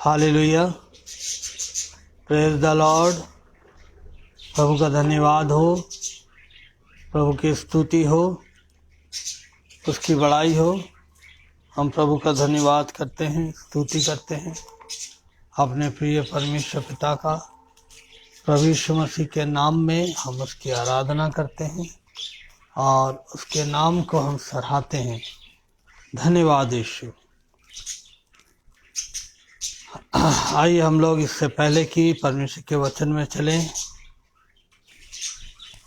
Hallelujah, praise the Lord. प्रभु का धन्यवाद हो, प्रभु की स्तुति हो, उसकी बड़ाई हो। हम प्रभु का धन्यवाद करते हैं, स्तुति करते हैं अपने प्रिय परमेश्वर पिता का। प्रभु यीशु मसीह के नाम में हम उसकी आराधना करते हैं और उसके नाम को हम सराहते हैं। धन्यवाद यीशु। आइए हम लोग इससे पहले कि परमेश्वर के वचन में चलें,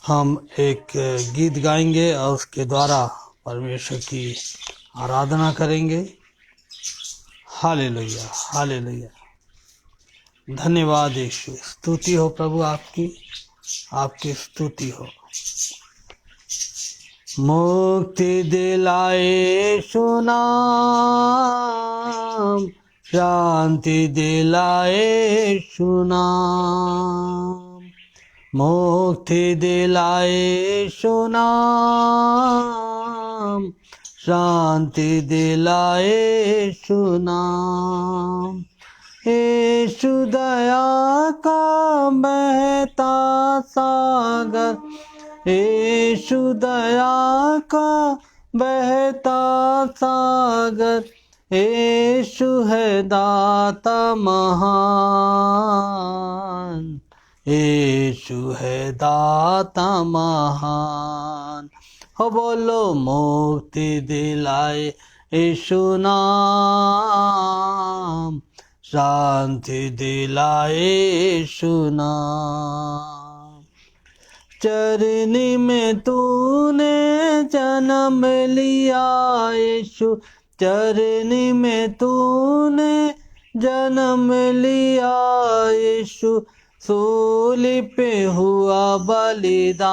हम एक गीत गाएंगे और उसके द्वारा परमेश्वर की आराधना करेंगे। Hallelujah, hallelujah. धन्यवाद यीशु। स्तुति हो प्रभु आपकी, आपकी स्तुति हो। मुक्ति दिलाए यीशु नाम, शांति दिलाए यीशु नाम, मुक्ति दिलाए यीशु नाम, शांति दिलाए यीशु नाम। यीशु दया का बहता सागर, यीशु दया का बहता सागर, यीशु है दाता महान, यीशु है दाता महान। हो बोलो मुक्ति दिलाए यीशु नाम, शांति दिलाए यीशु नाम। चरनी में तूने जन्म लिया यीशु, चरनी में तूने जन्म लिया यीशु, सूली पे हुआ बलिदान,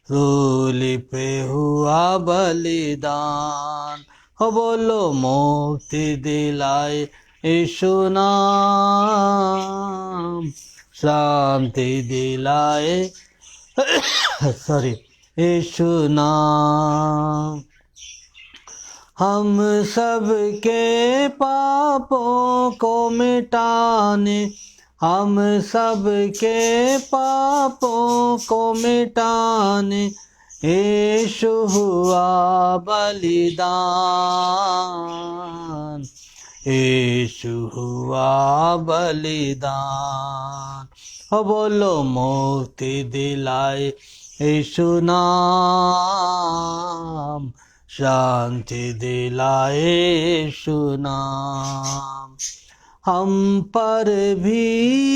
सूली पे हुआ बलिदान। हो बोलो मुक्ति दिलाए यीशु नाम, शांति दिलाए यीशु नाम। हम सब के पापों को मिटाने, हम सब के पापों को मिटाने यीशु हुआ बलिदान, यीशु हुआ बलिदान। हो बोलो मुक्ति दिलाए यीशु नाम, शांति दिलाए यीशु नाम। हम पर भी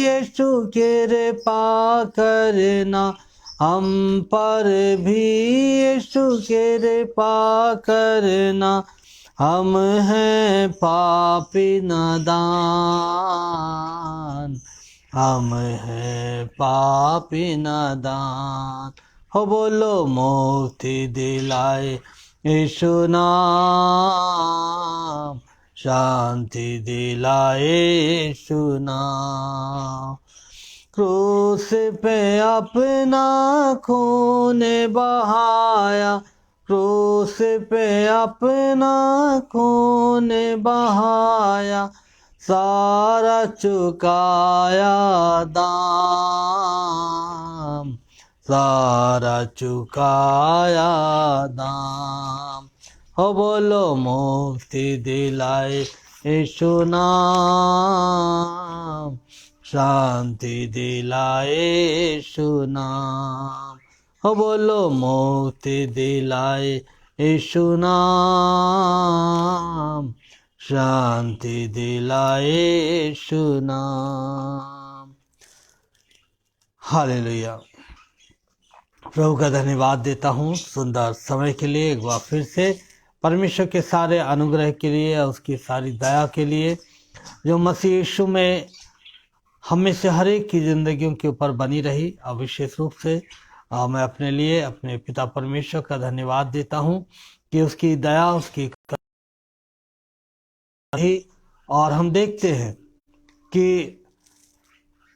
यीशु कृपा करना, हम पर भी यीशु कृपा करना, हम हैं पापी नादान, हम हैं पापी नादान। हो बोलो मुक्ति दिलाए यीशु नाम, शांति दिलाए यीशु नाम। क्रूस पे अपना खून बहाया, क्रूस पे अपना खून बहाया, सारा चुकाया दाम, सारा चुकाया दाम। हो बोलो मुक्ति दिलाए यीशु नाम, शांति दिलाए यीशु नाम। हो बोलो मुक्ति दिलाए यीशु नाम, शांति दिलाए यीशु नाम। हालेलुया। प्रभु का धन्यवाद देता हूँ सुंदर समय के लिए, एक बार फिर से परमेश्वर के सारे अनुग्रह के लिए, उसकी सारी दया के लिए जो मसीह यीशु में हमें से हर एक की जिंदगियों के ऊपर बनी रही। और विशेष रूप से मैं अपने लिए अपने पिता परमेश्वर का धन्यवाद देता हूँ कि उसकी दया, उसकी और हम देखते हैं कि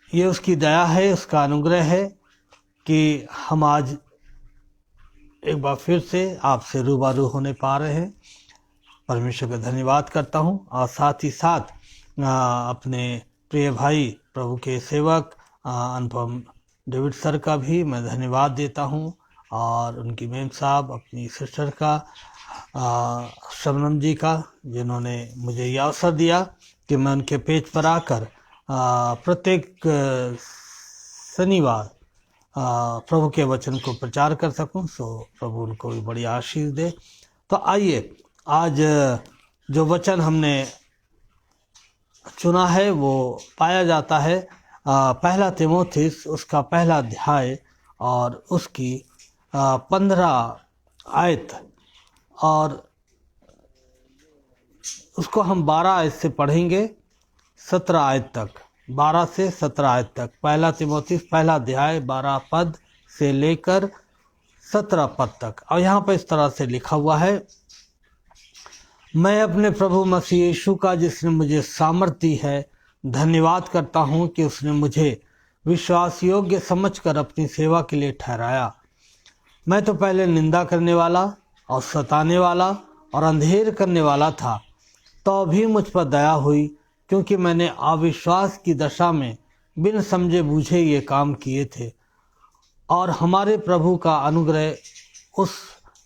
ये उसकी दया है, उसका अनुग्रह है कि हम आज एक बार फिर से आपसे रूबरू होने पा रहे हैं। परमेश्वर का धन्यवाद करता हूं और साथ ही साथ अपने प्रिय भाई प्रभु के सेवक अनुपम डेविड सर का भी मैं धन्यवाद देता हूं, और उनकी मैम साहब, अपनी सिस्टर का शबनम जी का, जिन्होंने मुझे यह अवसर दिया कि मैं उनके पेज पर आकर प्रत्येक शनिवार प्रभु के वचन को प्रचार कर सकूं। सो प्रभु उनको भी बड़ी आशीष दे। तो आइए, आज जो वचन हमने चुना है वो पाया जाता है पहला तीमुथियुस उसका पहला अध्याय और उसकी 15 आयत, और उसको हम 12 आयत से पढ़ेंगे 17 आयत तक, 12 से 17 आयत तक। पहला तीमुथियुस पहला अध्याय 12 पद से लेकर 17 पद तक। और यहाँ पर इस तरह से लिखा हुआ है, मैं अपने प्रभु मसीह यीशु का, जिसने मुझे सामर्थ दी है, धन्यवाद करता हूँ कि उसने मुझे विश्वास योग्य समझकर अपनी सेवा के लिए ठहराया। मैं तो पहले निंदा करने वाला और सताने वाला और अंधेर करने वाला था, तो भी मुझ पर दया हुई, क्योंकि मैंने अविश्वास की दशा में बिन समझे बूझे ये काम किए थे। और हमारे प्रभु का अनुग्रह उस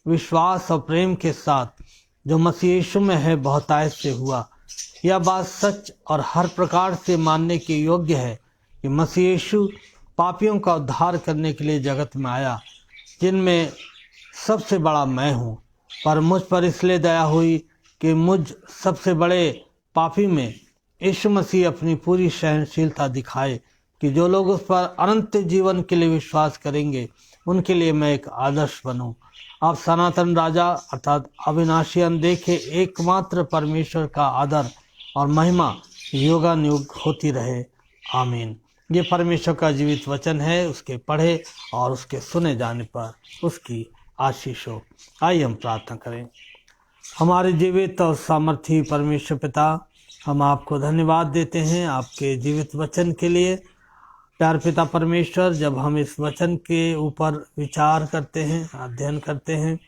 विश्वास और प्रेम के साथ जो मसीह यीशु में है बहुतायत से हुआ। यह बात सच और हर प्रकार से मानने के योग्य है कि मसीह यीशु पापियों का उद्धार करने के लिए जगत में आया, जिनमें सबसे बड़ा मैं हूँ। पर मुझ पर इसलिए दया हुई कि मुझ सबसे बड़े पापी में यीशु मसीह अपनी पूरी सहनशीलता दिखाए, कि जो लोग उस पर अनंत जीवन के लिए विश्वास करेंगे उनके लिए मैं एक आदर्श बनूं। अब सनातन राजा अर्थात अविनाशी अनदेखे एकमात्र परमेश्वर का आदर और महिमा युगानुयुग होती रहे। आमीन। ये परमेश्वर का जीवित वचन है, उसके पढ़े और उसके सुने जाने पर उसकी आशीष हो। आइए हम प्रार्थना करें। हमारे जीवित और सामर्थी परमेश्वर पिता, हम आपको धन्यवाद देते हैं आपके जीवित वचन के लिए। प्यार पिता परमेश्वर, जब हम इस वचन के ऊपर विचार करते हैं, अध्ययन करते हैं,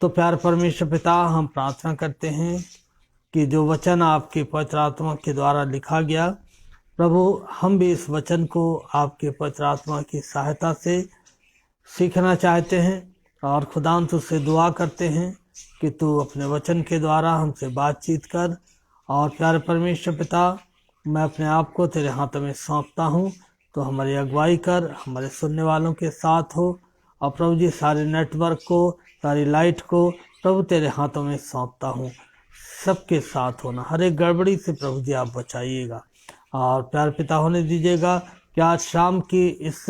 तो प्यार परमेश्वर पिता, हम प्रार्थना करते हैं कि जो वचन आपके पवित्र आत्मा के द्वारा लिखा गया, प्रभु हम भी इस वचन को आपके पवित्र आत्मा की सहायता से सीखना चाहते हैं। और खुदा तुझसे दुआ करते हैं कि तू अपने वचन के द्वारा हमसे बातचीत कर। और प्यारे परमेश्वर पिता, मैं अपने आप को तेरे हाथों में सौंपता हूँ, तो हमारी अगुवाई कर, हमारे सुनने वालों के साथ हो। और प्रभु जी, सारे नेटवर्क को, सारी लाइट को प्रभु तेरे हाथों में सौंपता हूँ। सबके साथ होना, हर एक गड़बड़ी से प्रभु जी आप बचाइएगा। और प्यार पिता होने दीजिएगा कि आज शाम की इस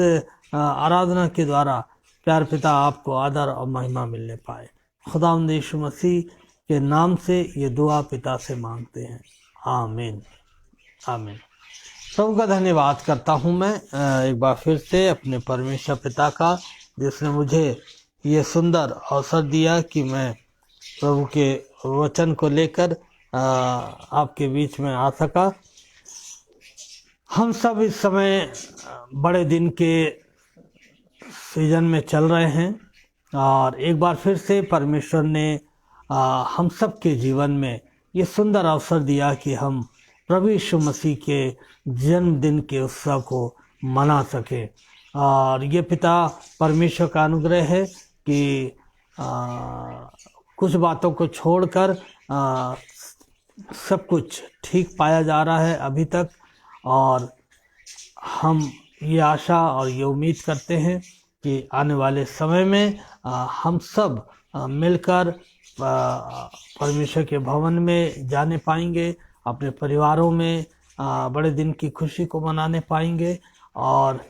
आराधना के द्वारा प्यार पिता आपको आदर और महिमा मिलने पाए। खुदावंद यीशु मसीह के नाम से ये दुआ पिता से मांगते हैं। आमीन, आमीन। प्रभु का धन्यवाद करता हूँ मैं एक बार फिर से अपने परमेश्वर पिता का, जिसने मुझे ये सुंदर अवसर दिया कि मैं प्रभु के वचन को लेकर आपके बीच में आ सका। हम सब इस समय बड़े दिन के सीजन में चल रहे हैं, और एक बार फिर से परमेश्वर ने हम सब के जीवन में ये सुंदर अवसर दिया कि हम प्रभु यीशु मसीह के जन्मदिन के उत्सव को मना सके। और ये पिता परमेश्वर का अनुग्रह है कि कुछ बातों को छोड़कर सब कुछ ठीक पाया जा रहा है अभी तक। और हम ये आशा और ये उम्मीद करते हैं कि आने वाले समय में हम सब मिलकर परमेश्वर के भवन में जाने पाएंगे, अपने परिवारों में बड़े दिन की खुशी को मनाने पाएंगे, और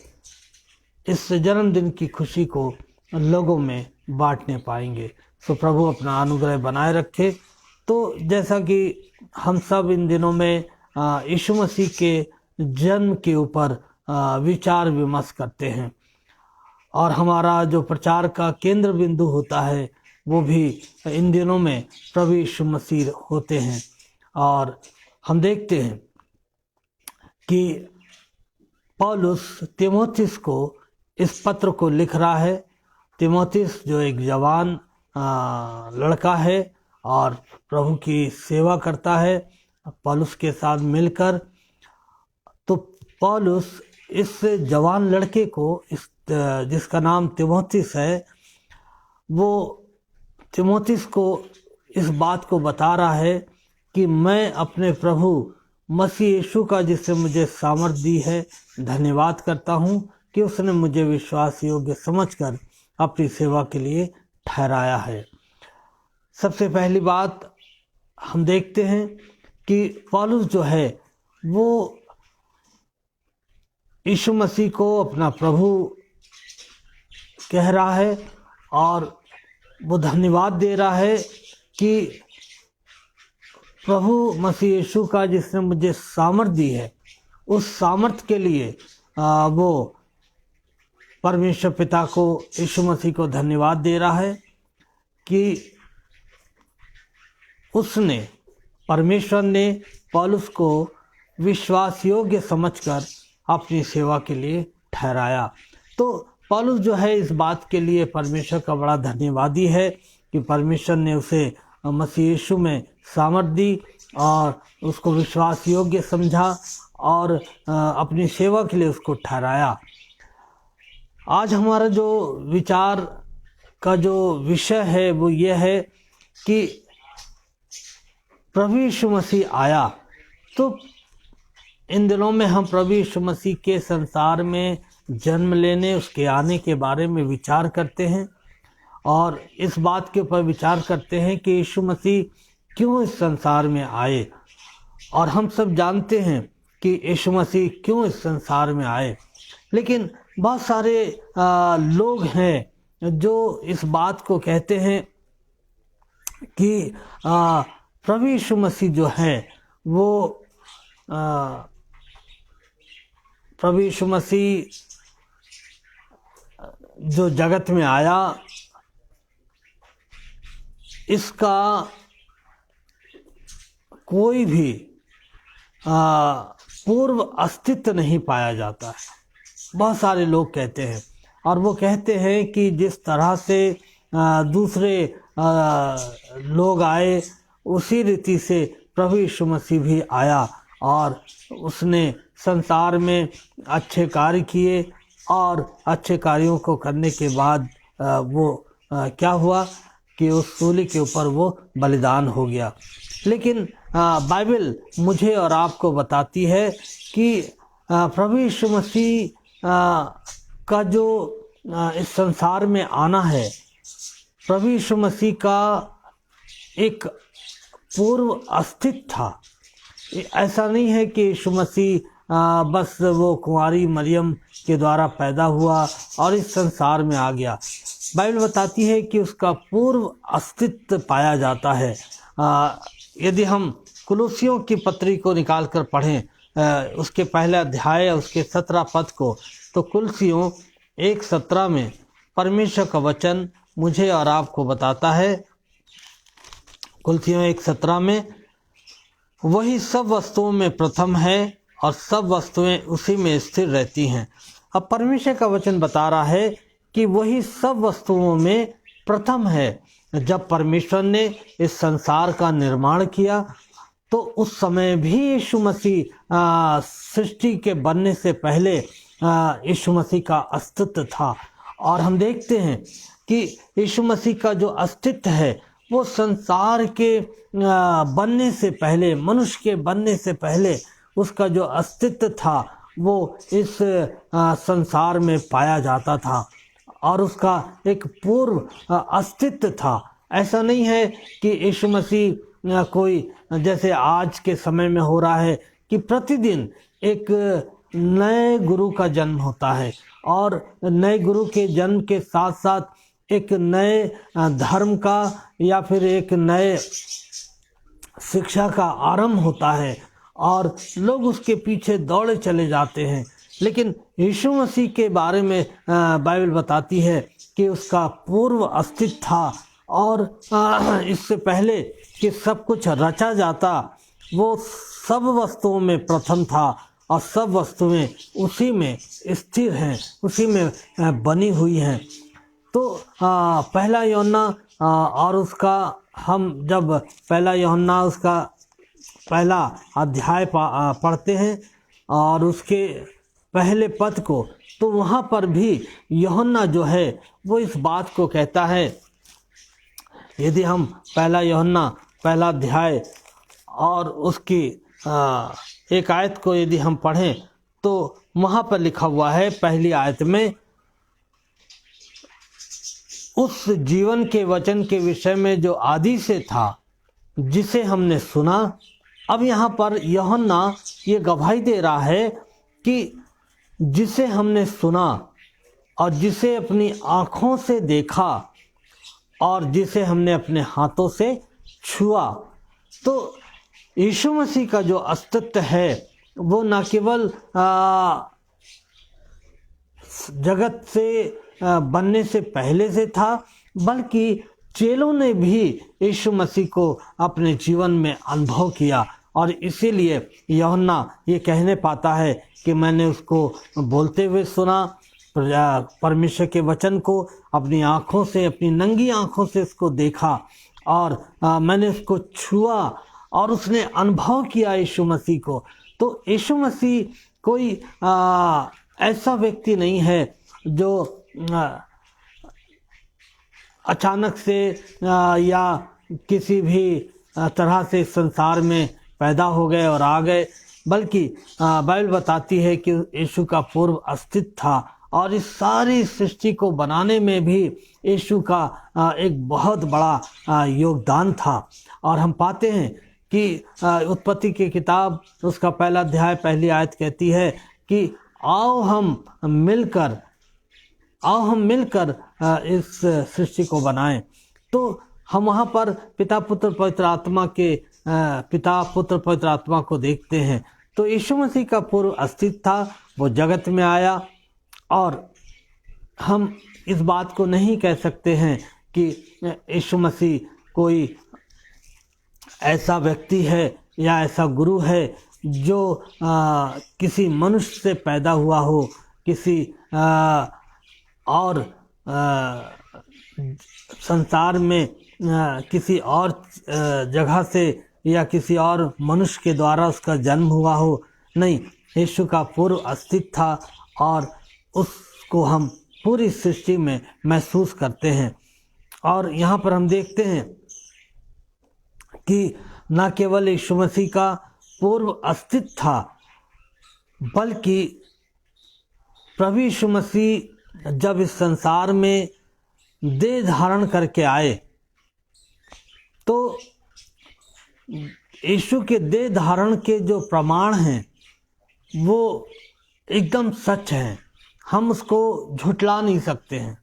इस जन्मदिन की खुशी को लोगों में बांटने पाएंगे। तो प्रभु अपना अनुग्रह बनाए रखे। तो जैसा कि हम सब इन दिनों में यीशु मसीह के जन्म के ऊपर विचार विमर्श करते हैं, और हमारा जो प्रचार का केंद्र बिंदु होता है वो भी इन दिनों में प्रभु यीशु मसीह होते हैं। और हम देखते हैं कि पौलुस तीमुथियुस को इस पत्र को लिख रहा है। तीमुथियुस जो एक जवान लड़का है और प्रभु की सेवा करता है पौलुस के साथ मिलकर। तो पौलुस इस जवान लड़के को, जिसका नाम तीमुथियुस है, वो तीमुथियुस को इस बात को बता रहा है कि मैं अपने प्रभु मसीह यीशु का, जिसने मुझे सामर्थ दी है, धन्यवाद करता हूँ कि उसने मुझे विश्वास योग्य समझकर अपनी सेवा के लिए ठहराया है। सबसे पहली बात हम देखते हैं कि पौलुस जो है वो यीशु मसीह को अपना प्रभु कह रहा है और वो धन्यवाद दे रहा है कि प्रभु मसीह यीशु का, जिसने मुझे सामर्थ दी है, उस सामर्थ के लिए वो परमेश्वर पिता को, यीशु मसीह को धन्यवाद दे रहा है कि उसने, परमेश्वर ने पौलुस को विश्वास योग्य समझकर अपनी सेवा के लिए ठहराया। तो पौलुस जो है इस बात के लिए परमेश्वर का बड़ा धन्यवादी है कि परमेश्वर ने उसे मसीह यीशु में सामर्थ दी और उसको विश्वास योग्य समझा और अपनी सेवा के लिए उसको ठहराया। आज हमारा जो विचार का जो विषय है वो ये है कि प्रभु यीशु मसीह आया। तो इन दिनों में हम प्रभु यीशु मसीह के संसार में जन्म लेने, उसके आने के बारे में विचार करते हैं और इस बात के ऊपर विचार करते हैं कि यीशु मसीह क्यों इस संसार में आए। और हम सब जानते हैं कि यीशु मसीह क्यों इस संसार में आए, लेकिन बहुत सारे लोग हैं जो इस बात को कहते हैं कि प्रभु यीशु मसीह जो है वो प्रभु यीशु मसीह जो जगत में आया, इसका कोई भी पूर्व अस्तित्व नहीं पाया जाता है। बहुत सारे लोग कहते हैं और वो कहते हैं कि जिस तरह से दूसरे लोग आए उसी रीति से प्रभु यीशु मसीह भी आया और उसने संसार में अच्छे कार्य किए और अच्छे कार्यों को करने के बाद वो क्या हुआ कि उस सूली के ऊपर वो बलिदान हो गया। लेकिन बाइबल मुझे और आपको बताती है कि प्रभु यीशु मसीह का जो इस संसार में आना है, प्रभु यीशु मसीह का एक पूर्व अस्तित्व था। ऐसा नहीं है कि यीशु मसीह बस वो कुंवारी मरियम के द्वारा पैदा हुआ और इस संसार में आ गया। बाइबल बताती है कि उसका पूर्व अस्तित्व पाया जाता है। यदि हम कुलुसियों की पत्री को निकाल कर पढ़ें, उसके पहले अध्याय उसके 17 पद को, तो कुलुसियों 1:17 में परमेश्वर का वचन मुझे और आपको बताता है। कुलुसियों 1:17 में, वही सब वस्तुओं में प्रथम है और सब वस्तुएं उसी में स्थिर रहती हैं। अब परमेश्वर का वचन बता रहा है कि वही सब वस्तुओं में प्रथम है। जब परमेश्वर ने इस संसार का निर्माण किया तो उस समय भी यीशु मसीह सृष्टि के बनने से पहले यीशु मसीह का अस्तित्व था। और हम देखते हैं कि यीशु मसीह का जो अस्तित्व है वो संसार के बनने से पहले, मनुष्य के बनने से पहले उसका जो अस्तित्व था वो इस संसार में पाया जाता था और उसका एक पूर्व अस्तित्व था। ऐसा नहीं है कि यीशु मसीह कोई जैसे आज के समय में हो रहा है कि प्रतिदिन एक नए गुरु का जन्म होता है और नए गुरु के जन्म के साथ साथ एक नए धर्म का या फिर एक नए शिक्षा का आरंभ होता है और लोग उसके पीछे दौड़े चले जाते हैं। लेकिन यीशु मसीह के बारे में बाइबल बताती है कि उसका पूर्व अस्तित्व था और इससे पहले कि सब कुछ रचा जाता वो सब वस्तुओं में प्रथम था और सब वस्तुएं उसी में स्थिर हैं, उसी में बनी हुई हैं। तो पहला यूहन्ना और उसका हम जब पहला यूहन्ना उसका पहला अध्याय पढ़ते हैं और उसके पहले पद को, तो वहाँ पर भी यूहन्ना जो है वो इस बात को कहता है। यदि हम पहला यूहन्ना पहला अध्याय और उसकी एक आयत को यदि हम पढ़ें तो वहाँ पर लिखा हुआ है पहली आयत में, उस जीवन के वचन के विषय में जो आदि से था, जिसे हमने सुना। अब यहाँ पर यूहन्ना ये गवाही दे रहा है कि जिसे हमने सुना और जिसे अपनी आँखों से देखा और जिसे हमने अपने हाथों से छुआ। तो यीशु मसीह का जो अस्तित्व है वो न केवल जगत से बनने से पहले से था, बल्कि चेलों ने भी यीशु मसीह को अपने जीवन में अनुभव किया। और इसीलिए यूहन्ना ये कहने पाता है कि मैंने उसको बोलते हुए सुना, परमेश्वर के वचन को अपनी आँखों से, अपनी नंगी आँखों से उसको देखा और मैंने उसको छुआ और उसने अनुभव किया यीशु मसीह को। तो यीशु मसीह कोई ऐसा व्यक्ति नहीं है जो अचानक से या किसी भी तरह से संसार में पैदा हो गए और आ गए, बल्कि बाइबल बताती है कि यीशु का पूर्व अस्तित्व था और इस सारी सृष्टि को बनाने में भी यीशु का एक बहुत बड़ा योगदान था। और हम पाते हैं कि उत्पत्ति की किताब उसका पहला अध्याय पहली आयत कहती है कि आओ हम मिलकर इस सृष्टि को बनाएं। तो हम वहाँ पर पिता पुत्र पवित्र आत्मा को देखते हैं। तो यीशु मसीह का पूर्व अस्तित्व था, वो जगत में आया और हम इस बात को नहीं कह सकते हैं कि यीशु मसीह कोई ऐसा व्यक्ति है या ऐसा गुरु है जो किसी मनुष्य से पैदा हुआ हो, किसी और संसार में किसी और जगह से या किसी और मनुष्य के द्वारा उसका जन्म हुआ हो। नहीं, यीशु का पूर्व अस्तित्व था और उसको हम पूरी सृष्टि में महसूस करते हैं। और यहाँ पर हम देखते हैं कि न केवल यीशु मसीह का पूर्व अस्तित्व था, बल्कि प्रभु यीशु मसीह जब इस संसार में देह धारण करके आए तो यीशु के देह धारण के जो प्रमाण हैं वो एकदम सच हैं, हम उसको झुठला नहीं सकते हैं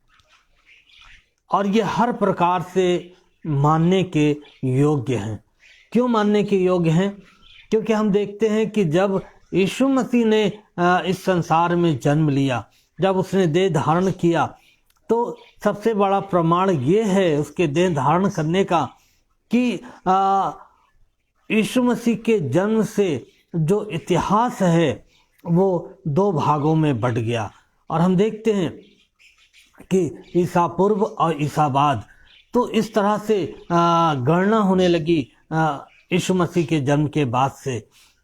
और ये हर प्रकार से मानने के योग्य हैं। क्यों मानने के योग्य हैं? क्योंकि हम देखते हैं कि जब यीशु मसीह ने इस संसार में जन्म लिया, जब उसने देह धारण किया, तो सबसे बड़ा प्रमाण ये है उसके देह धारण करने का कि यीशु मसीह के जन्म से जो इतिहास है वो दो भागों में बंट गया। और हम देखते हैं कि ईसा पूर्व और ईसा बाद, तो इस तरह से गणना होने लगी यीशु मसीह के जन्म के बाद से।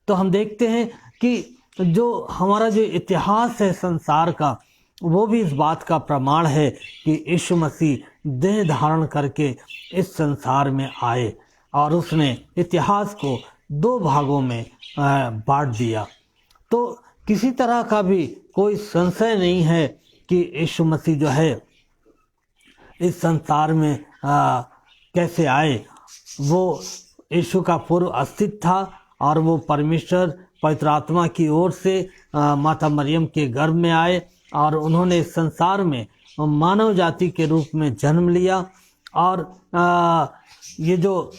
तो हम देखते हैं कि जो हमारा जो इतिहास है संसार का, वो भी इस बात का प्रमाण है कि यीशु मसीह देह धारण करके इस संसार में आए और उसने इतिहास को दो भागों में बांट दिया। तो किसी तरह का भी कोई संशय नहीं है कि यीशु मसीह जो है इस संसार में कैसे आए। वो यीशु का पूर्व अस्तित्व था और वो परमेश्वर पवित्र आत्मा की ओर से माता मरियम के गर्भ में आए और उन्होंने इस संसार में मानव जाति के रूप में जन्म लिया। और ये जो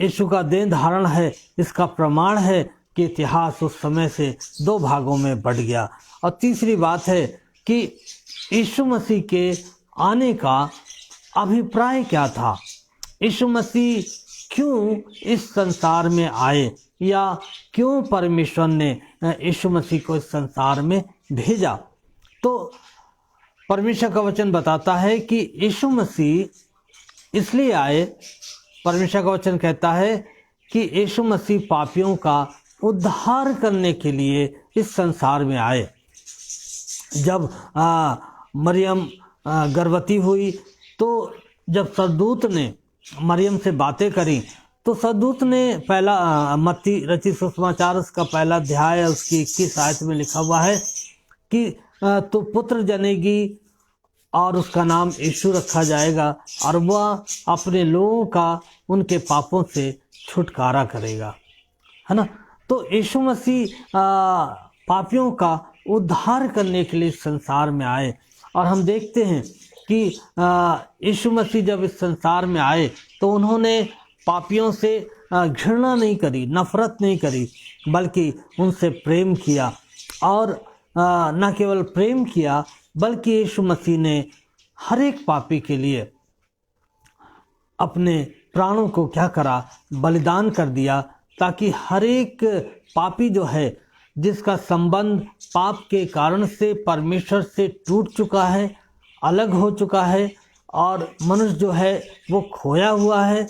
यीशु का देह धारण है, इसका प्रमाण है कि इतिहास उस समय से दो भागों में बंट गया। और तीसरी बात है कि यीशु मसीह के आने का अभिप्राय क्या था, यीशु मसीह क्यों इस संसार में आए, या क्यों परमेश्वर ने यीशु मसीह को इस संसार में भेजा। तो परमेश्वर का वचन बताता है कि यीशु मसीह इसलिए आए। परमेश्वर का वचन कहता है कि यीशु मसीह पापियों का उद्धार करने के लिए इस संसार में आए। जब मरियम गर्भवती हुई तो जब सरदूत ने मरियम से बातें करी तो सरदूत ने पहला मत्ती रचित सुसमाचार उसका पहला अध्याय उसकी 21 आयत में लिखा हुआ है कि तू पुत्र जनेगी और उसका नाम यीशु रखा जाएगा और वह अपने लोगों का उनके पापों से छुटकारा करेगा, है ना। तो यीशु मसीह पापियों का उद्धार करने के लिए संसार में आए। और हम देखते हैं कि यीशु मसीह जब इस संसार में आए तो उन्होंने पापियों से घृणा नहीं करी, नफरत नहीं करी, बल्कि उनसे प्रेम किया। और न केवल प्रेम किया बल्कि यीशु मसीह ने हर एक पापी के लिए अपने प्राणों को क्या करा, बलिदान कर दिया, ताकि हर एक पापी जो है जिसका संबंध पाप के कारण से परमेश्वर से टूट चुका है, अलग हो चुका है और मनुष्य जो है वो खोया हुआ है,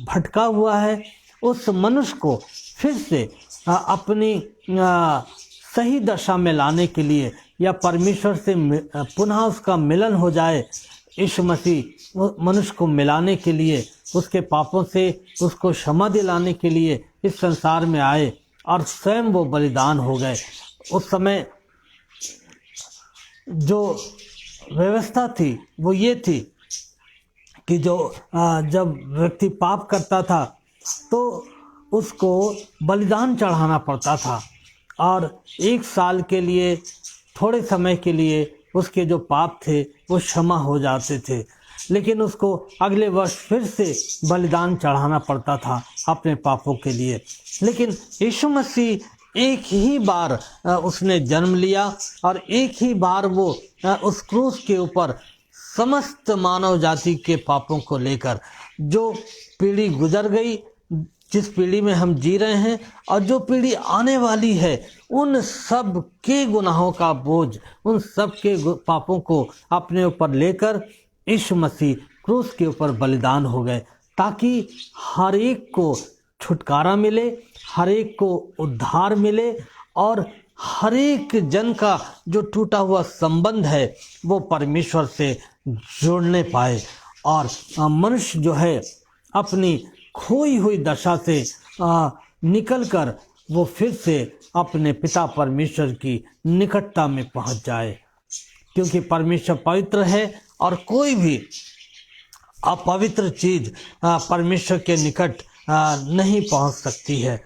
भटका हुआ है, उस मनुष्य को फिर से अपनी सही दशा में लाने के लिए या परमेश्वर से पुनः उसका मिलन हो जाए, यीशु मसीह मनुष्य को मिलाने के लिए, उसके पापों से उसको क्षमा दिलाने के लिए इस संसार में आए और स्वयं वो बलिदान हो गए। उस समय जो व्यवस्था थी वो ये थी कि जब व्यक्ति पाप करता था तो उसको बलिदान चढ़ाना पड़ता था और 1 साल के लिए, थोड़े समय के लिए उसके जो पाप थे वो क्षमा हो जाते थे, लेकिन उसको अगले वर्ष फिर से बलिदान चढ़ाना पड़ता था अपने पापों के लिए। लेकिन यीशु मसीह एक ही बार उसने जन्म लिया और एक ही बार वो उस क्रूस के ऊपर समस्त मानव जाति के पापों को लेकर, जो पीढ़ी गुजर गई, जिस पीढ़ी में हम जी रहे हैं और जो पीढ़ी आने वाली है, उन सब के गुनाहों का बोझ, उन सब के पापों को अपने ऊपर लेकर यीशु मसीह क्रूस के ऊपर बलिदान हो गए, ताकि हर एक को छुटकारा मिले, हर एक को उद्धार मिले और हर एक जन का जो टूटा हुआ संबंध है वो परमेश्वर से जुड़ने पाए और मनुष्य जो है अपनी खोई हुई दशा से निकलकर वो फिर से अपने पिता परमेश्वर की निकटता में पहुंच जाए, क्योंकि परमेश्वर पवित्र है और कोई भी अपवित्र चीज परमेश्वर के निकट नहीं पहुंच सकती है,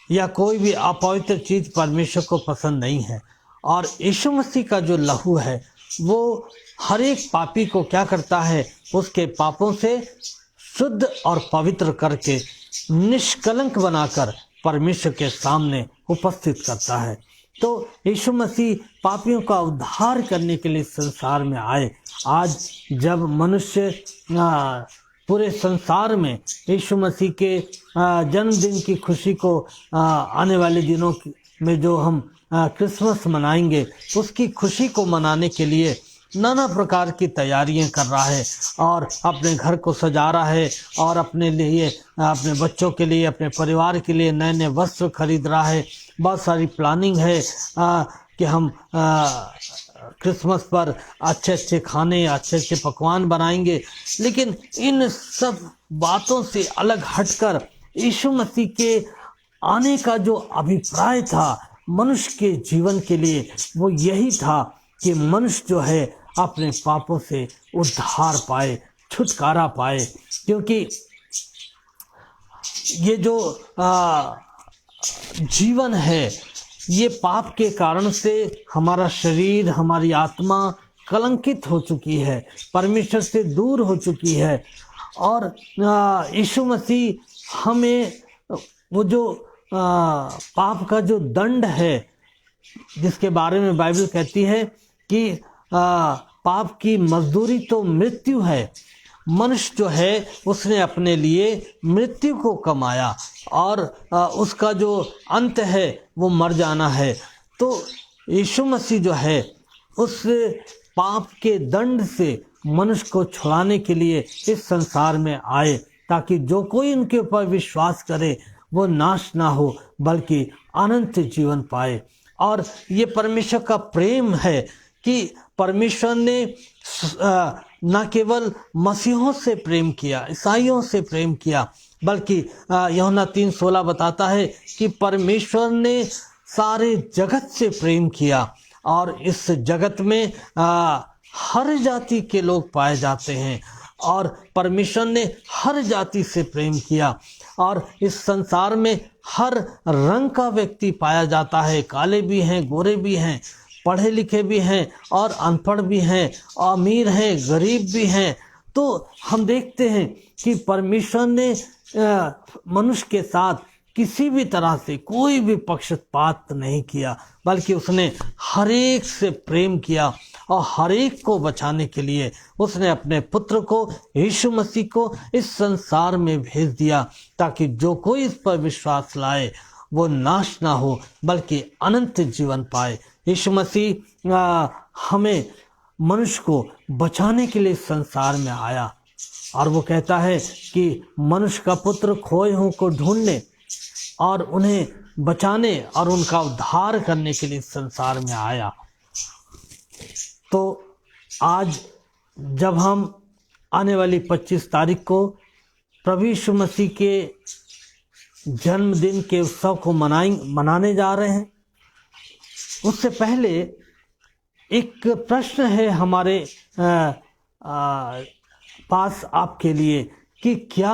या कोई भी अपवित्र चीज परमेश्वर को पसंद नहीं है। और यीशु मसीह का जो लहू है वो हर एक पापी को क्या करता है, उसके पापों से शुद्ध और पवित्र करके निष्कलंक बनाकर परमेश्वर के सामने उपस्थित करता है। तो यीशु मसीह पापियों का उद्धार करने के लिए संसार में आए। आज जब मनुष्य पूरे संसार में यीशु मसीह के जन्मदिन की खुशी को आने वाले दिनों में जो हम क्रिसमस मनाएंगे, उसकी खुशी को मनाने के लिए नाना प्रकार की तैयारियां कर रहा है और अपने घर को सजा रहा है और अपने लिए, अपने बच्चों के लिए, अपने परिवार के लिए नए नए वस्त्र खरीद रहा है। बहुत सारी प्लानिंग है कि हम क्रिसमस पर अच्छे अच्छे खाने, अच्छे अच्छे पकवान बनाएंगे। लेकिन इन सब बातों से अलग हटकर यीशु मसीह के आने का जो अभिप्राय था मनुष्य के जीवन के लिए, वो यही था कि मनुष्य जो है अपने पापों से उद्धार पाए, छुटकारा पाए। क्योंकि ये जो जीवन है, ये पाप के कारण से हमारा शरीर, हमारी आत्मा कलंकित हो चुकी है, परमेश्वर से दूर हो चुकी है। और यीशु मसीह हमें वो जो पाप का जो दंड है, जिसके बारे में बाइबल कहती है कि पाप की मजदूरी तो मृत्यु है, मनुष्य जो है उसने अपने लिए मृत्यु को कमाया और उसका जो अंत है वो मर जाना है। तो यीशु मसीह जो है उस पाप के दंड से मनुष्य को छुड़ाने के लिए इस संसार में आए, ताकि जो कोई उनके ऊपर विश्वास करे वो नाश ना हो बल्कि अनंत जीवन पाए। और ये परमेश्वर का प्रेम है कि परमेश्वर ने न केवल मसीहों से प्रेम किया, ईसाइयों से प्रेम किया, बल्कि यूहन्ना 3:16 बताता है कि परमेश्वर ने सारे जगत से प्रेम किया और इस जगत में हर जाति के लोग पाए जाते हैं और परमेश्वर ने हर जाति से प्रेम किया और इस संसार में हर रंग का व्यक्ति पाया जाता है। काले भी हैं, गोरे भी हैं, पढ़े लिखे भी हैं और अनपढ़ भी हैं, अमीर हैं, गरीब भी हैं। तो हम देखते हैं कि परमेश्वर ने मनुष्य के साथ किसी भी तरह से कोई भी पक्षपात नहीं किया, बल्कि उसने हर एक से प्रेम किया और हर एक को बचाने के लिए उसने अपने पुत्र को यीशु मसीह को इस संसार में भेज दिया, ताकि जो कोई इस पर विश्वास लाए वो नाश ना हो बल्कि अनंत जीवन पाए। यीशु मसीह हमें मनुष्य को बचाने के लिए संसार में आया और वो कहता है कि मनुष्य का पुत्र खोए हुओं को ढूंढने और उन्हें बचाने और उनका उद्धार करने के लिए संसार में आया। तो आज जब हम आने वाली 25 तारीख को प्रभु यीशु मसीह के जन्मदिन के उत्सव को मनाने जा रहे हैं, उससे पहले एक प्रश्न है हमारे पास आपके लिए कि क्या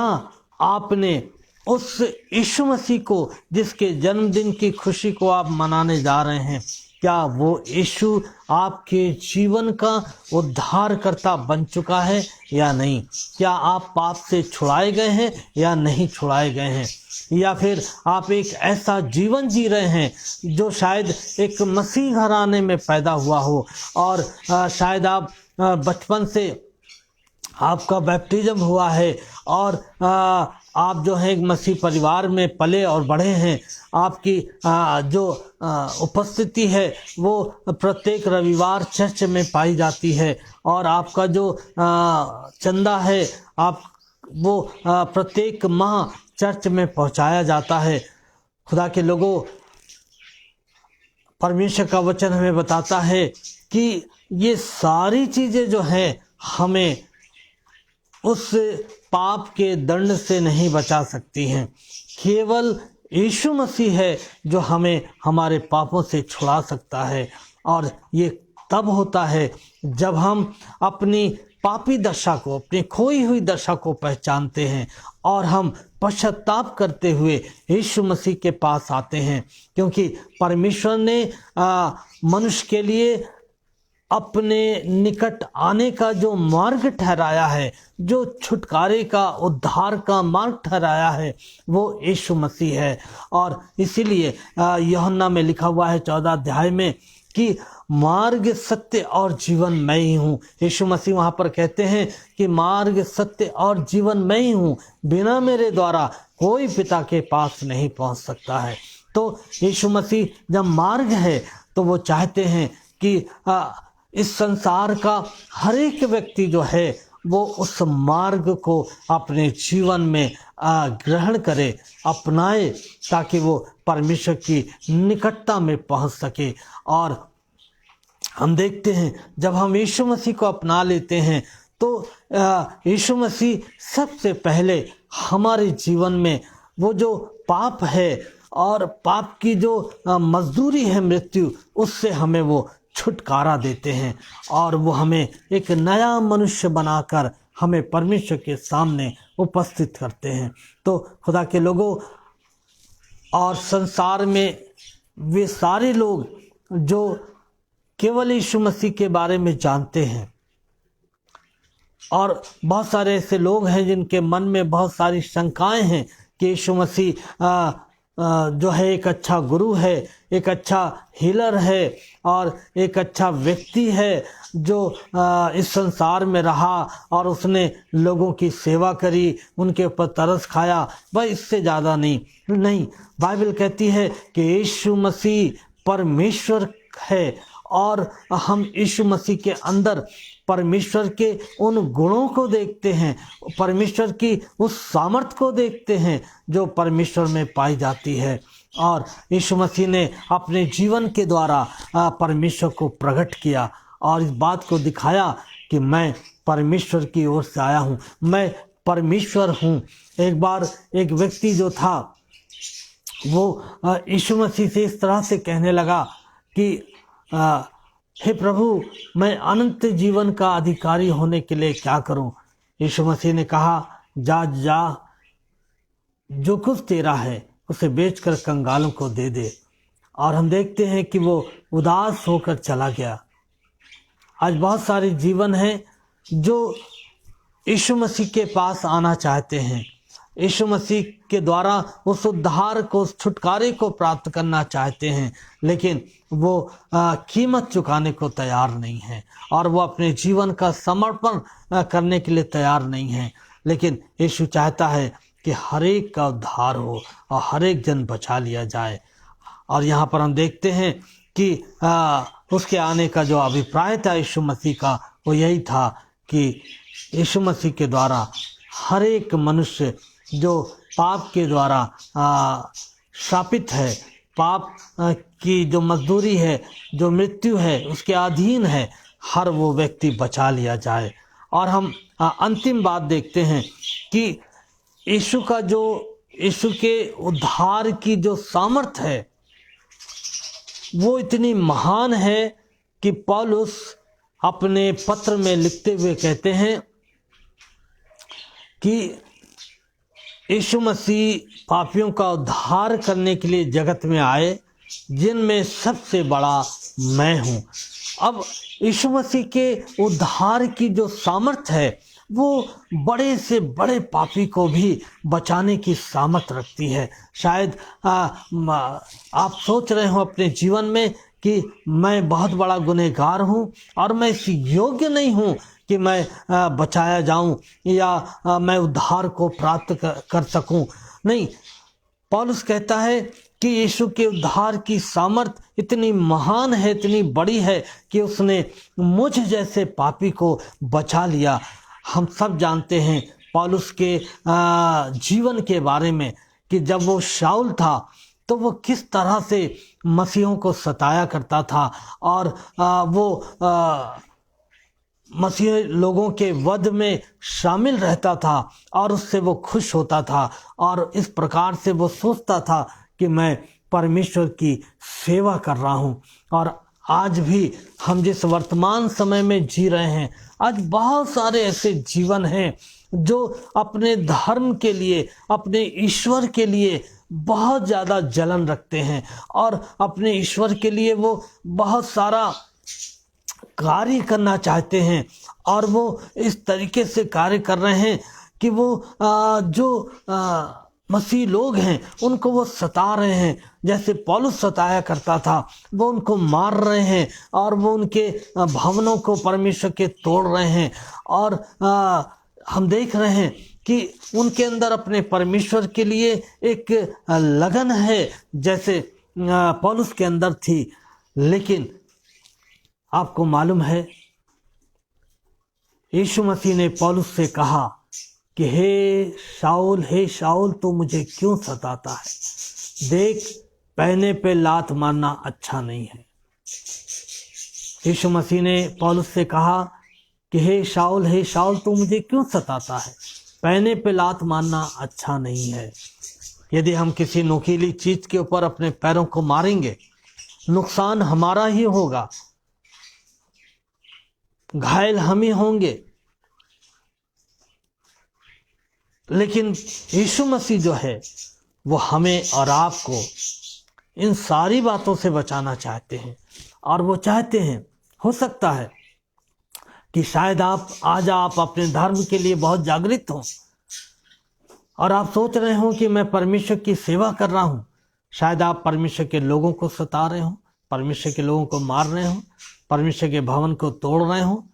आपने उस यीशु मसीह को जिसके जन्मदिन की खुशी को आप मनाने जा रहे हैं, क्या वो यीशु आपके जीवन का उद्धारकर्ता बन चुका है या नहीं? क्या आप पाप से छुड़ाए गए हैं या नहीं छुड़ाए गए हैं? या फिर आप एक ऐसा जीवन जी रहे हैं जो शायद एक मसीह घराने में पैदा हुआ हो और शायद आप बचपन से आपका बैप्टिज्म हुआ है और आप जो है एक मसीह परिवार में पले और बढ़े हैं। आपकी जो उपस्थिति है वो प्रत्येक रविवार चर्च में पाई जाती है और आपका जो चंदा है आप वो प्रत्येक माह चर्च में पहुंचाया जाता है। खुदा के लोगों, परमेश्वर का वचन हमें बताता है कि ये सारी चीज़ें जो हैं हमें उस पाप के दंड से नहीं बचा सकती हैं। केवल यीशु मसीह है जो हमें हमारे पापों से छुड़ा सकता है और ये तब होता है जब हम अपनी पापी दशा को, अपनी खोई हुई दशा को पहचानते हैं और हम पश्चाताप करते हुए यीशु मसीह के पास आते हैं, क्योंकि परमेश्वर ने मनुष्य के लिए अपने निकट आने का जो मार्ग ठहराया है, जो छुटकारे का, उद्धार का मार्ग ठहराया है, वो यीशु मसीह है। और इसीलिए यूहन्ना में लिखा हुआ है 14 अध्याय में कि मार्ग, सत्य और जीवन मैं ही हूँ। यीशु मसीह वहाँ पर कहते हैं कि मार्ग, सत्य और जीवन मैं ही हूँ, बिना मेरे द्वारा कोई पिता के पास नहीं पहुँच सकता है। तो यीशु मसीह जब मार्ग है तो वो चाहते हैं कि इस संसार का हर एक व्यक्ति जो है वो उस मार्ग को अपने जीवन में ग्रहण करे, अपनाए, ताकि वो परमेश्वर की निकटता में पहुंच सके। और हम देखते हैं जब हम यीशु मसीह को अपना लेते हैं तो यीशु मसीह सबसे पहले हमारे जीवन में वो जो पाप है और पाप की जो मजदूरी है मृत्यु, उससे हमें वो छुटकारा देते हैं और वो हमें एक नया मनुष्य बनाकर हमें परमेश्वर के सामने उपस्थित करते हैं। तो खुदा के लोगों, और संसार में वे सारे लोग जो केवल यीशु मसीह के बारे में जानते हैं, और बहुत सारे ऐसे लोग हैं जिनके मन में बहुत सारी शंकाएं हैं कि यीशु मसीह जो है एक अच्छा गुरु है, एक अच्छा हीलर है और एक अच्छा व्यक्ति है जो इस संसार में रहा और उसने लोगों की सेवा करी, उनके ऊपर तरस खाया, बस इससे ज़्यादा नहीं। बाइबल कहती है कि यीशु मसीह परमेश्वर है और हम यीशु मसीह के अंदर परमेश्वर के उन गुणों को देखते हैं, परमेश्वर की उस सामर्थ को देखते हैं जो परमेश्वर में पाई जाती है। और यीशु मसीह ने अपने जीवन के द्वारा परमेश्वर को प्रकट किया और इस बात को दिखाया कि मैं परमेश्वर की ओर से आया हूँ, मैं परमेश्वर हूँ। एक बार एक व्यक्ति जो था वो यीशु मसीह से इस तरह से कहने लगा कि हे प्रभु, मैं अनंत जीवन का अधिकारी होने के लिए क्या करूं? यीशु मसीह ने कहा, जा, जो कुछ तेरा है उसे बेचकर कंगालों को दे दे। और हम देखते हैं कि वो उदास होकर चला गया। आज बहुत सारे जीवन हैं जो यीशु मसीह के पास आना चाहते हैं, यीशु मसीह के द्वारा उस उद्धार को, उस छुटकारे को प्राप्त करना चाहते हैं, लेकिन वो कीमत चुकाने को तैयार नहीं है और वो अपने जीवन का समर्पण करने के लिए तैयार नहीं है। लेकिन यीशु चाहता है कि हर एक का उद्धार हो और हर एक जन बचा लिया जाए। और यहाँ पर हम देखते हैं कि उसके आने का जो अभिप्राय था यीशु मसीह का, वो यही था कि यीशु मसीह के द्वारा हर एक मनुष्य जो पाप के द्वारा शापित है, पाप की जो मजदूरी है, जो मृत्यु है, उसके अधीन है, हर वो व्यक्ति बचा लिया जाए। और हम अंतिम बात देखते हैं कि यीशु के उद्धार की जो सामर्थ है वो इतनी महान है कि पौलुस अपने पत्र में लिखते हुए कहते हैं कि यीशु मसीह पापियों का उद्धार करने के लिए जगत में आए, जिनमें सबसे बड़ा मैं हूँ। अब यीशु मसीह के उद्धार की जो सामर्थ है वो बड़े से बड़े पापी को भी बचाने की सामर्थ रखती है। शायद आप सोच रहे हो अपने जीवन में कि मैं बहुत बड़ा गुनहगार हूँ और मैं इस योग्य नहीं हूँ कि मैं बचाया जाऊं या मैं उद्धार को प्राप्त कर सकूं। नहीं, पौलुस कहता है कि यीशु के उद्धार की सामर्थ इतनी महान है, इतनी बड़ी है कि उसने मुझ जैसे पापी को बचा लिया। हम सब जानते हैं पौलुस के जीवन के बारे में कि जब वो शाऊल था तो वो किस तरह से मसीहों को सताया करता था और वो मसीह लोगों के वध में शामिल रहता था और उससे वो खुश होता था और इस प्रकार से वो सोचता था कि मैं परमेश्वर की सेवा कर रहा हूँ। और आज भी हम जिस वर्तमान समय में जी रहे हैं, आज बहुत सारे ऐसे जीवन हैं जो अपने धर्म के लिए, अपने ईश्वर के लिए बहुत ज़्यादा जलन रखते हैं और अपने ईश्वर के लिए वो बहुत सारा कार्य करना चाहते हैं और वो इस तरीके से कार्य कर रहे हैं कि वो जो मसीह लोग हैं उनको वो सता रहे हैं, जैसे पौलुस सताया करता था। वो उनको मार रहे हैं और वो उनके भवनों को परमेश्वर के तोड़ रहे हैं और हम देख रहे हैं कि उनके अंदर अपने परमेश्वर के लिए एक लगन है जैसे पौलुस के अंदर थी। लेकिन आपको मालूम है यीशु मसीह ने पौलुस से कहा कि हे शाऊल तू मुझे क्यों सताता है? देख, पहने पे लात मारना अच्छा नहीं है। यीशु मसीह ने पौलुस से कहा कि हे शाऊल तू मुझे क्यों सताता है? पहने पे लात मारना अच्छा नहीं है। यदि हम किसी नुकीली चीज के ऊपर अपने पैरों को मारेंगे, नुकसान हमारा ही होगा, घायल हम ही होंगे। लेकिन यीशु मसीह जो है वो हमें और आपको इन सारी बातों से बचाना चाहते हैं और वो चाहते हैं, हो सकता है कि शायद आज आप अपने धर्म के लिए बहुत जागृत हो और आप सोच रहे हो कि मैं परमेश्वर की सेवा कर रहा हूं, शायद आप परमेश्वर के लोगों को सता रहे हो, परमेश्वर के लोगों को मार रहे हो, परमेश्वर के भवन को तोड़ रहे हो,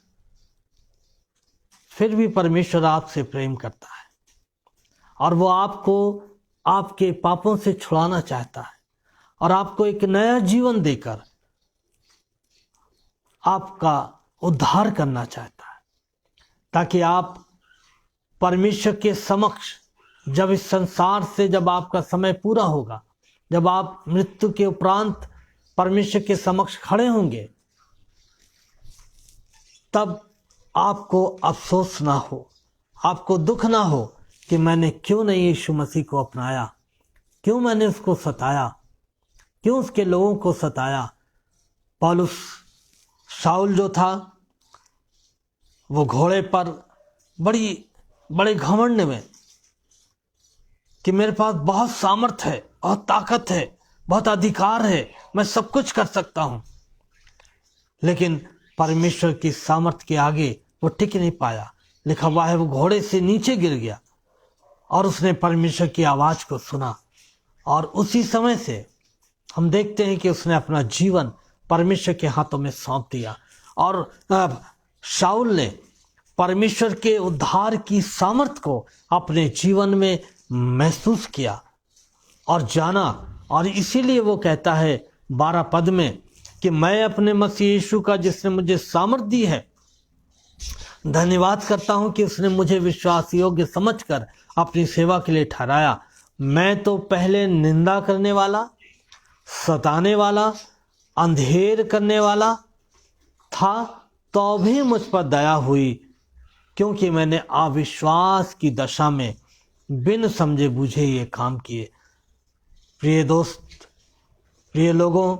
फिर भी परमेश्वर आपसे प्रेम करता है और वो आपको आपके पापों से छुड़ाना चाहता है और आपको एक नया जीवन देकर आपका उद्धार करना चाहता है, ताकि आप परमेश्वर के समक्ष जब इस संसार से जब आपका समय पूरा होगा, जब आप मृत्यु के उपरांत परमेश्वर के समक्ष खड़े होंगे, तब आपको अफसोस ना हो, आपको दुख ना हो कि मैंने क्यों नहीं यीशु मसीह को अपनाया, क्यों मैंने उसको सताया, क्यों उसके लोगों को सताया। पौलुस शाऊल जो था वो घोड़े पर बड़े घमंड में कि मेरे पास बहुत सामर्थ है, बहुत ताकत है, बहुत अधिकार है, मैं सब कुछ कर सकता हूं, लेकिन परमेश्वर की सामर्थ के आगे वो टिक नहीं पाया। लिखा हुआ है वो घोड़े से नीचे गिर गया और उसने परमेश्वर की आवाज को सुना और उसी समय से हम देखते हैं कि उसने अपना जीवन परमेश्वर के हाथों में सौंप दिया और शाऊल ने परमेश्वर के उद्धार की सामर्थ को अपने जीवन में महसूस किया और जाना। और इसीलिए वो कहता है 12 पद में कि मैं अपने मसीह यीशु का जिसने मुझे सामर्थ दी है धन्यवाद करता हूं कि उसने मुझे विश्वास योग्य समझकर अपनी सेवा के लिए ठहराया। मैं तो पहले निंदा करने वाला, सताने वाला, अंधेर करने वाला था, तो भी मुझ पर दया हुई, क्योंकि मैंने अविश्वास की दशा में बिन समझे बूझे ये काम किए। प्रिय दोस्त, प्रिय लोगों,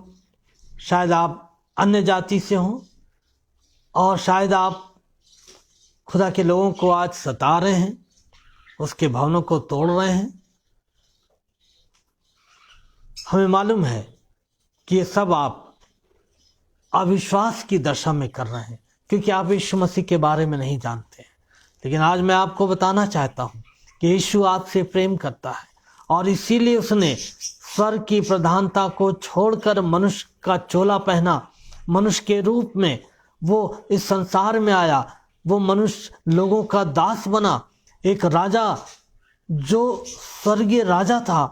शायद आप अन्य जाति से हों और शायद आप खुदा के लोगों को आज सता रहे हैं, उसके भवनों को तोड़ रहे हैं। हमें मालूम है कि ये सब आप अविश्वास की दशा में कर रहे हैं, क्योंकि आप यीशु मसीह के बारे में नहीं जानते हैं। लेकिन आज मैं आपको बताना चाहता हूं कि यीशु आपसे प्रेम करता है और इसीलिए उसने स्वर्ग की प्रधानता को छोड़कर मनुष्य का चोला पहना, मनुष्य के रूप में वो इस संसार में आया, वो मनुष्य लोगों का दास बना। एक राजा जो स्वर्गीय राजा था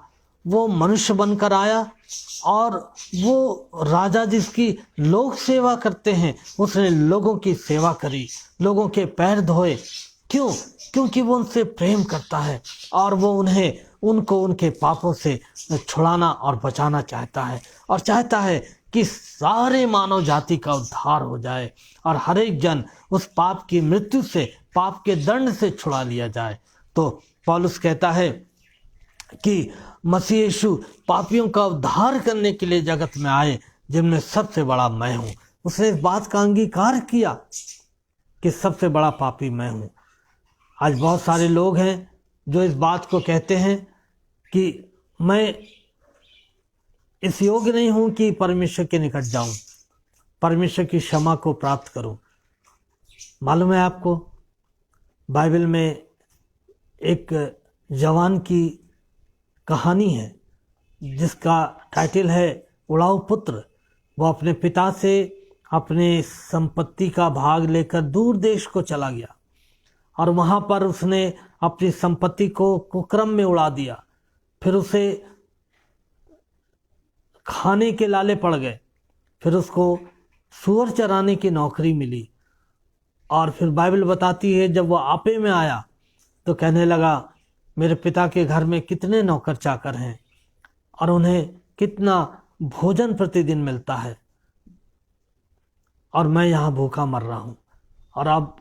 वो मनुष्य बनकर आया और वो राजा जिसकी लोग सेवा करते हैं उसने लोगों की सेवा करी, लोगों के पैर धोए। क्यों? क्योंकि वो उनसे प्रेम करता है और वो उनको उनके पापों से छुड़ाना और बचाना चाहता है और चाहता है कि सारे मानव जाति का उद्धार हो जाए और हर एक जन उस पाप की मृत्यु से, पाप के दंड से छुड़ा लिया जाए। तो पौलुस कहता है कि मसीह यीशु पापियों का उद्धार करने के लिए जगत में आए, जिनमें सबसे बड़ा मैं हूं। उसने इस बात का अंगीकार किया कि सबसे बड़ा पापी मैं हूं। आज बहुत सारे लोग हैं जो इस बात को कहते हैं कि मैं इस योग्य नहीं हूं कि परमेश्वर के निकट जाऊं, परमेश्वर की क्षमा को प्राप्त करूं। मालूम है आपको, बाइबल में एक जवान की कहानी है जिसका टाइटल है उड़ाऊ पुत्र। वो अपने पिता से अपने संपत्ति का भाग लेकर दूर देश को चला गया और वहाँ पर उसने अपनी संपत्ति को कुक्रम में उड़ा दिया। फिर उसे खाने के लाले पड़ गए, फिर उसको सूअर चराने की नौकरी मिली और फिर बाइबल बताती है जब वो आपे में आया तो कहने लगा मेरे पिता के घर में कितने नौकर चाकर हैं और उन्हें कितना भोजन प्रतिदिन मिलता है और मैं यहाँ भूखा मर रहा हूँ और अब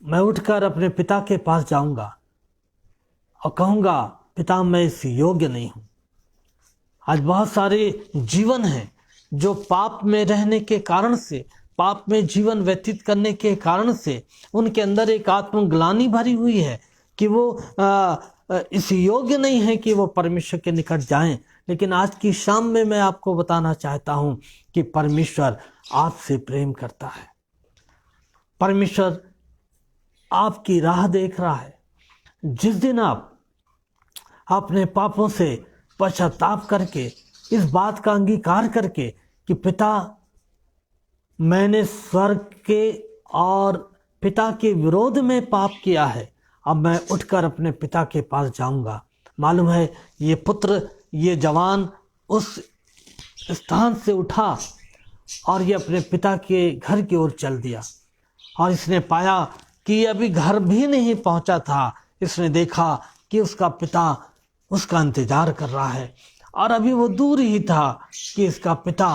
मैं उठकर अपने पिता के पास जाऊंगा और कहूँगा पिता मैं इस योग्य नहीं हूँ। आज बहुत सारे जीवन हैं जो पाप में रहने के कारण से, पाप में जीवन व्यतीत करने के कारण से उनके अंदर एक आत्मग्लानि भरी हुई है कि वो इस योग्य नहीं है कि वो परमेश्वर के निकट जाएं। लेकिन आज की शाम में मैं आपको बताना चाहता हूं कि परमेश्वर आपसे प्रेम करता है, परमेश्वर आपकी राह देख रहा है। जिस दिन आप अपने पापों से पश्चाताप करके, इस बात का अंगीकार करके कि पिता, मैंने स्वर्ग के और पिता के विरोध में पाप किया है, अब मैं उठकर अपने पिता के पास जाऊंगा। मालूम है ये पुत्र, ये जवान उस स्थान से उठा और ये अपने पिता के घर की ओर चल दिया। और इसने पाया कि अभी घर भी नहीं पहुंचा था, इसने देखा कि उसका पिता उसका इंतजार कर रहा है और अभी वो दूर ही था कि इसका पिता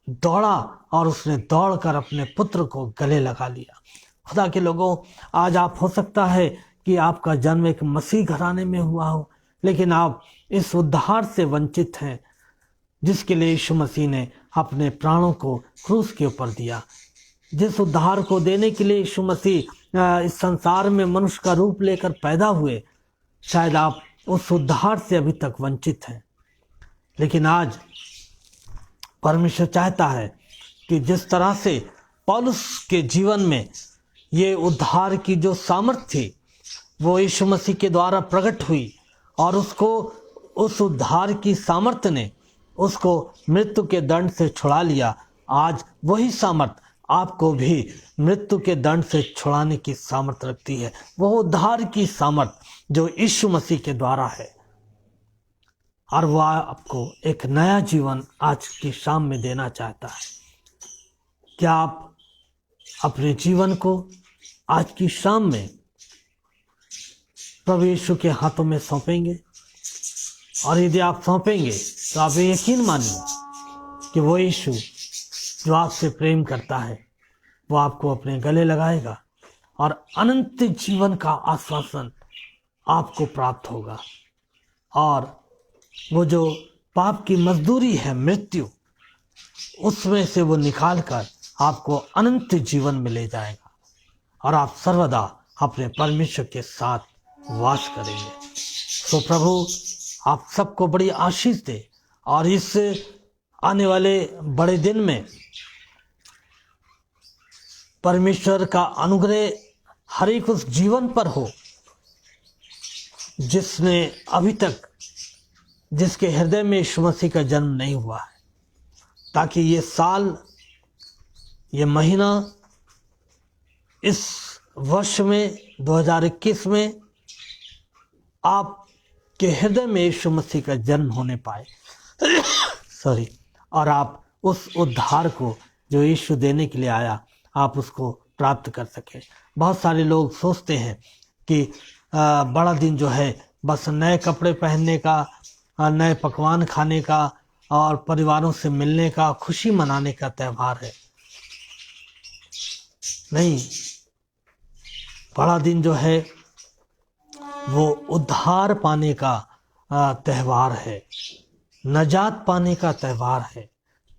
दौड़ा और उसने दौड़कर अपने पुत्र को गले लगा लिया। खुदा के लोगों, आज आप, हो सकता है कि आपका जन्म एक मसीह घराने में हुआ हो, लेकिन आप इस उद्धार से वंचित हैं जिसके लिए यीशु मसीह ने अपने प्राणों को क्रूस के ऊपर दिया। जिस उद्धार को देने के लिए यीशु मसीह इस संसार में मनुष्य का रूप लेकर पैदा हुए, शायद आप उस उद्धार से अभी तक वंचित हैं। लेकिन आज परमेश्वर चाहता है कि जिस तरह से पौलुस के जीवन में ये उद्धार की जो सामर्थ्य थी वो यीशु मसीह के द्वारा प्रकट हुई और उसको, उस उद्धार की सामर्थ्य ने उसको मृत्यु के दंड से छुड़ा लिया। आज वही सामर्थ्य आपको भी मृत्यु के दंड से छुड़ाने की सामर्थ्य रखती है। वो उद्धार की सामर्थ्य जो यीशु मसीह के द्वारा है, और वह आपको एक नया जीवन आज की शाम में देना चाहता है। क्या आप अपने जीवन को आज की शाम में प्रभु यीशु के हाथों में सौंपेंगे? और यदि आप सौंपेंगे तो आप यकीन मानिए कि वो यीशु जो आपसे प्रेम करता है वो आपको अपने गले लगाएगा और अनंत जीवन का आश्वासन आपको प्राप्त होगा। और वो जो पाप की मजदूरी है मृत्यु, उसमें से वो निकाल कर आपको अनंत जीवन में ले जाएगा और आप सर्वदा अपने परमेश्वर के साथ वास करेंगे। तो प्रभु आप सबको बड़ी आशीष दे और इस आने वाले बड़े दिन में परमेश्वर का अनुग्रह हर एक उस जीवन पर हो जिसने अभी तक, जिसके हृदय में यीशु मसीह का जन्म नहीं हुआ है, ताकि ये साल, ये महीना, इस वर्ष में 2021 में आपके हृदय में यीशु मसीह का जन्म होने पाए और आप उस उद्धार को जो यीशु देने के लिए आया, आप उसको प्राप्त कर सके। बहुत सारे लोग सोचते हैं कि बड़ा दिन जो है बस नए कपड़े पहनने का, नए पकवान खाने का और परिवारों से मिलने का, खुशी मनाने का त्यौहार है। नहीं, बड़ा दिन जो है वो उद्धार पाने का त्यौहार है, नजात पाने का त्यौहार है,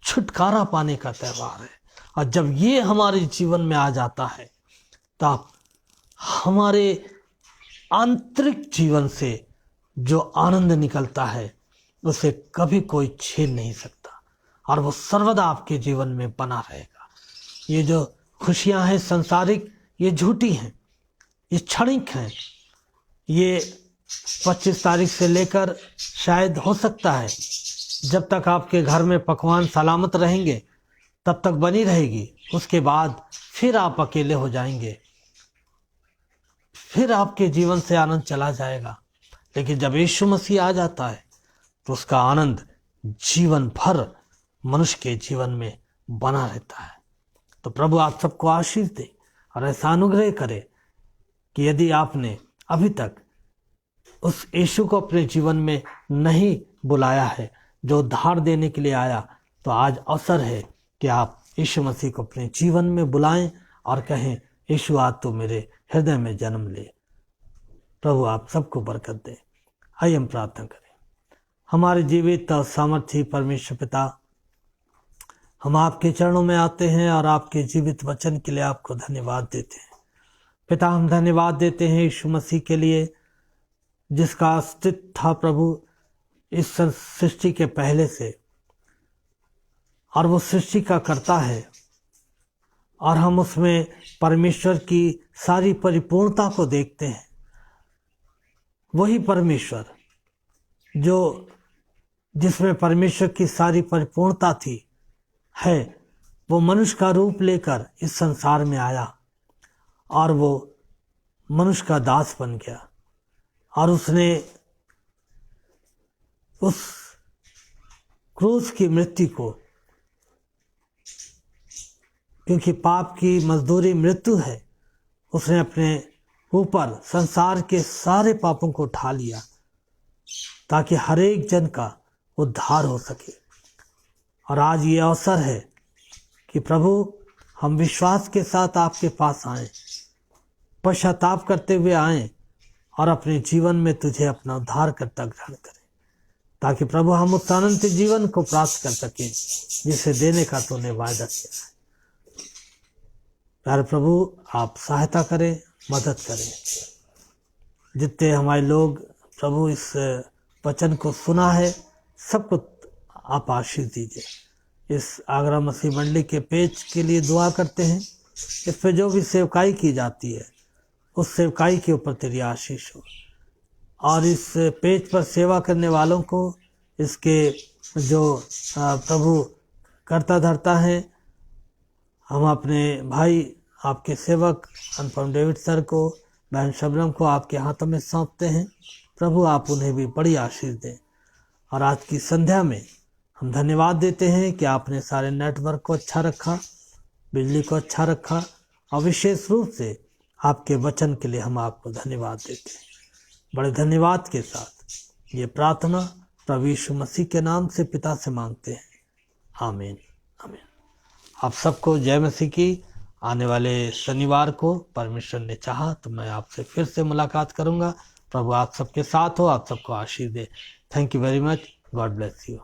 छुटकारा पाने का त्यौहार है। और जब ये हमारे जीवन में आ जाता है तब हमारे आंतरिक जीवन से जो आनंद निकलता है उसे कभी कोई छीन नहीं सकता और वो सर्वदा आपके जीवन में बना रहेगा। ये जो खुशियां हैं संसारिक, ये झूठी हैं, ये क्षणिक हैं। ये 25 तारीख से लेकर शायद हो सकता है जब तक आपके घर में पकवान सलामत रहेंगे तब तक बनी रहेगी, उसके बाद फिर आप अकेले हो जाएंगे, फिर आपके जीवन से आनंद चला जाएगा। लेकिन जब यीशु मसीह आ जाता है तो उसका आनंद जीवन भर मनुष्य के जीवन में बना रहता है। तो प्रभु आप सबको आशीष दे और ऐसा अनुग्रह करे कि यदि आपने अभी तक उस यीशु को अपने जीवन में नहीं बुलाया है जो उद्धार देने के लिए आया, तो आज अवसर है कि आप यीशु मसीह को अपने जीवन में बुलाएं और कहें, यीशु आज तो मेरे हृदय में जन्म ले। प्रभु आप सबको बरकत दे। आइए हम प्रार्थना करें। हमारे जीवित और सामर्थी परमेश्वर पिता, हम आपके चरणों में आते हैं और आपके जीवित वचन के लिए आपको धन्यवाद देते हैं। पिता, हम धन्यवाद देते हैं यीशु मसीह के लिए जिसका अस्तित्व था प्रभु इस सृष्टि के पहले से, और वो सृष्टि का करता है और हम उसमें परमेश्वर की सारी परिपूर्णता को देखते हैं। वही परमेश्वर जो जिसमें परमेश्वर की सारी परिपूर्णता थी है, वो मनुष्य का रूप लेकर इस संसार में आया और वो मनुष्य का दास बन गया और उसने उस क्रूस की मृत्यु को, क्योंकि पाप की मजदूरी मृत्यु है, उसने अपने ऊपर संसार के सारे पापों को उठा लिया ताकि हर एक जन का उद्धार हो सके। और आज ये अवसर है कि प्रभु हम विश्वास के साथ आपके पास आएं, पश्चाताप करते हुए आएं और अपने जीवन में तुझे अपना उद्धारकर्ता ग्रहण करें, ताकि प्रभु हम उस अनंत जीवन को प्राप्त कर सकें जिसे देने का तूने वायदा किया है। प्यारे प्रभु आप सहायता करें, मदद करें। जितने हमारे लोग प्रभु इस वचन को सुना है सबको आप आशीष दीजिए। इस आगरा मसीह मंडली के पेज के लिए दुआ करते हैं। इस पे जो भी सेवकाई की जाती है उस सेवकाई के ऊपर तेरी आशीष हो, और इस पेज पर सेवा करने वालों को, इसके जो प्रभु करता धरता है, हम अपने भाई आपके सेवक अनुपम डेविड सर को, बहन शबनम को आपके हाथों में सौंपते हैं। प्रभु आप उन्हें भी बड़ी आशीष दें। और आज की संध्या में हम धन्यवाद देते हैं कि आपने सारे नेटवर्क को अच्छा रखा, बिजली को अच्छा रखा, और विशेष रूप से आपके वचन के लिए हम आपको धन्यवाद देते हैं। बड़े धन्यवाद के साथ ये प्रार्थना प्रभु यीशु मसीह के नाम से पिता से मांगते हैं, आमीन आमीन। आप सबको जय मसीह की। आने वाले शनिवार को परमेश्वर ने चाहा तो मैं आपसे फिर से मुलाकात करूंगा। प्रभु आप सबके साथ हो, आप सबको आशीष दे। Thank you very much. God bless you.